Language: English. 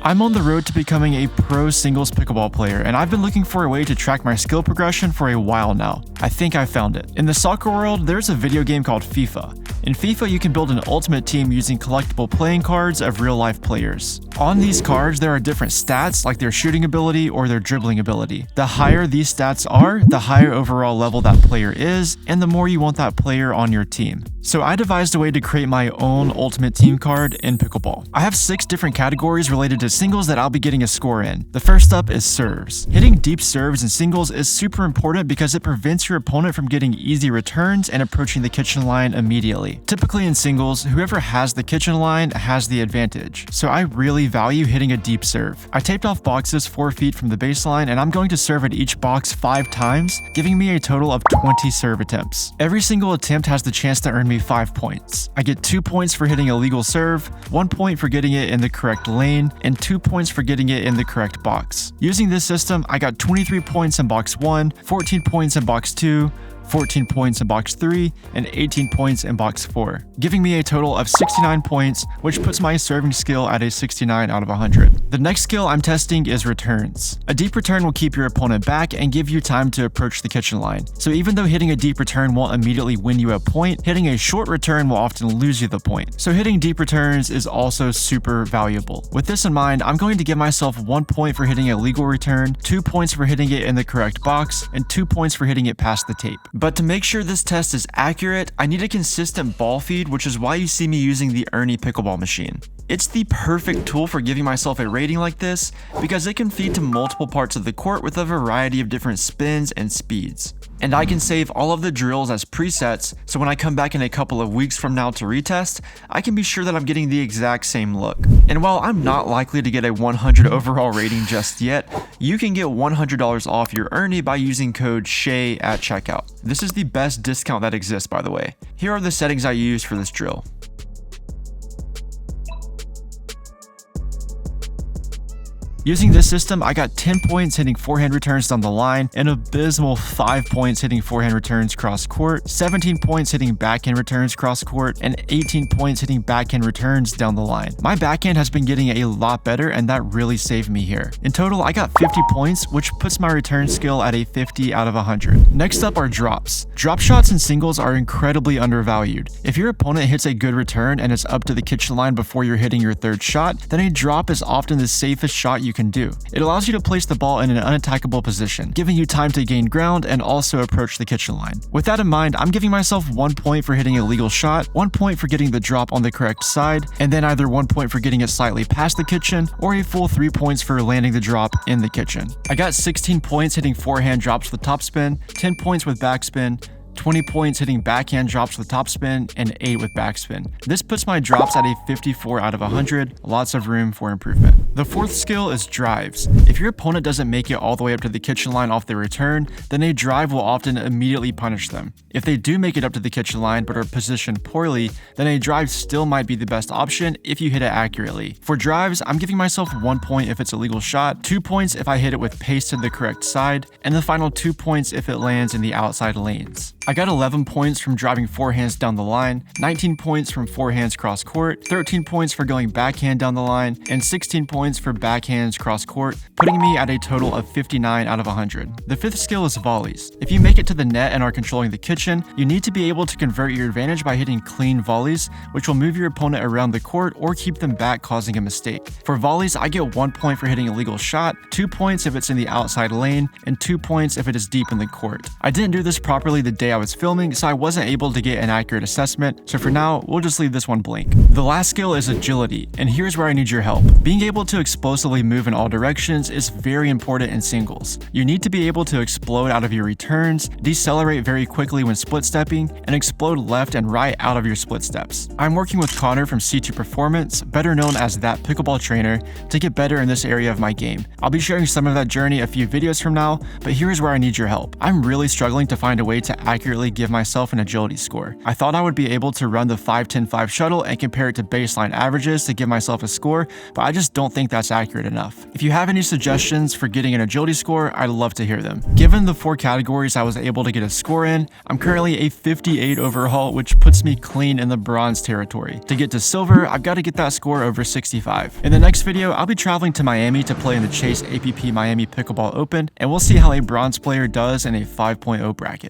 I'm on the road to becoming a pro singles pickleball player, and I've been looking for a way to track my skill progression for a while now. I think I found it. In the soccer world, there's a video game called FIFA. In FIFA, you can build an ultimate team using collectible playing cards of real-life players. On these cards, there are different stats like their shooting ability or their dribbling ability. The higher these stats are, the higher overall level that player is, and the more you want that player on your team. So I devised a way to create my own ultimate team card in Pickleball. I have 6 different categories related to singles that I'll be getting a score in. The first up is serves. Hitting deep serves in singles is super important because it prevents your opponent from getting easy returns and approaching the kitchen line immediately. Typically in singles, whoever has the kitchen line has the advantage, so I really value hitting a deep serve. I taped off boxes 4 feet from the baseline, and I'm going to serve at each box 5 times, giving me a total of 20 serve attempts. Every single attempt has the chance to earn me 5 points. I get 2 points for hitting a legal serve, 1 point for getting it in the correct lane, and 2 points for getting it in the correct box. Using this system, I got 23 points in box 1, 14 points in box 2, 14 points in box 3, and 18 points in box 4, giving me a total of 69 points, which puts my serving skill at a 69 out of 100. The next skill I'm testing is returns. A deep return will keep your opponent back and give you time to approach the kitchen line. So even though hitting a deep return won't immediately win you a point, hitting a short return will often lose you the point. So hitting deep returns is also super valuable. With this in mind, I'm going to give myself 1 point for hitting a legal return, 2 points for hitting it in the correct box, and 2 points for hitting it past the tape. But to make sure this test is accurate, I need a consistent ball feed, which is why you see me using the Ernie pickleball machine. It's the perfect tool for giving myself a rating like this because it can feed to multiple parts of the court with a variety of different spins and speeds. And I can save all of the drills as presets, so when I come back in a couple of weeks from now to retest, I can be sure that I'm getting the exact same look. And while I'm not likely to get a 100 overall rating just yet, you can get $100 off your Ernie by using code SHEA at checkout. This is the best discount that exists, by the way. Here are the settings I used for this drill. Using this system, I got 10 points hitting forehand returns down the line, an abysmal 5 points hitting forehand returns cross court, 17 points hitting backhand returns cross court, and 18 points hitting backhand returns down the line. My backhand has been getting a lot better, and that really saved me here. In total, I got 50 points, which puts my return skill at a 50 out of 100. Next up are drops. Drop shots in singles are incredibly undervalued. If your opponent hits a good return and is up to the kitchen line before you're hitting your third shot, then a drop is often the safest shot you can do. It allows you to place the ball in an unattackable position, giving you time to gain ground and also approach the kitchen line. With that in mind, I'm giving myself 1 point for hitting a legal shot, 1 point for getting the drop on the correct side, and then either 1 point for getting it slightly past the kitchen, or a full 3 points for landing the drop in the kitchen. I got 16 points hitting forehand drops with topspin, 10 points with backspin, 20 points hitting backhand drops with topspin, and 8 with backspin. This puts my drops at a 54 out of 100, lots of room for improvement. The fourth skill is drives. If your opponent doesn't make it all the way up to the kitchen line off their return, then a drive will often immediately punish them. If they do make it up to the kitchen line but are positioned poorly, then a drive still might be the best option if you hit it accurately. For drives, I'm giving myself 1 point if it's a legal shot, 2 points if I hit it with pace to the correct side, and the final 2 points if it lands in the outside lanes. I got 11 points from driving forehands down the line, 19 points from forehands cross court, 13 points for going backhand down the line, and 16 points for backhands cross court, putting me at a total of 59 out of 100. The fifth skill is volleys. If you make it to the net and are controlling the kitchen, you need to be able to convert your advantage by hitting clean volleys, which will move your opponent around the court or keep them back, causing a mistake. For volleys, I get 1 point for hitting a legal shot, 2 points if it's in the outside lane, and 2 points if it is deep in the court. I didn't do this properly the day I was filming, so I wasn't able to get an accurate assessment, so for now, we'll just leave this one blank. The last skill is agility, and here's where I need your help. Being able to explosively move in all directions is very important in singles. You need to be able to explode out of your returns, decelerate very quickly when split stepping, and explode left and right out of your split steps. I'm working with Connor from C2 Performance, better known as That Pickleball Trainer, to get better in this area of my game. I'll be sharing some of that journey a few videos from now, but here's where I need your help. I'm really struggling to find a way to accurately give myself an agility score. I thought I would be able to run the 5-10-5 shuttle and compare it to baseline averages to give myself a score, but I just don't think think that's accurate enough. If you have any suggestions for getting an agility score, I'd love to hear them. Given the 4 categories I was able to get a score in, I'm currently a 58 overall, which puts me clean in the bronze territory. To get to silver, I've got to get that score over 65. In the next video, I'll be traveling to Miami to play in the Chase APP Miami Pickleball Open, and we'll see how a bronze player does in a 5.0 bracket.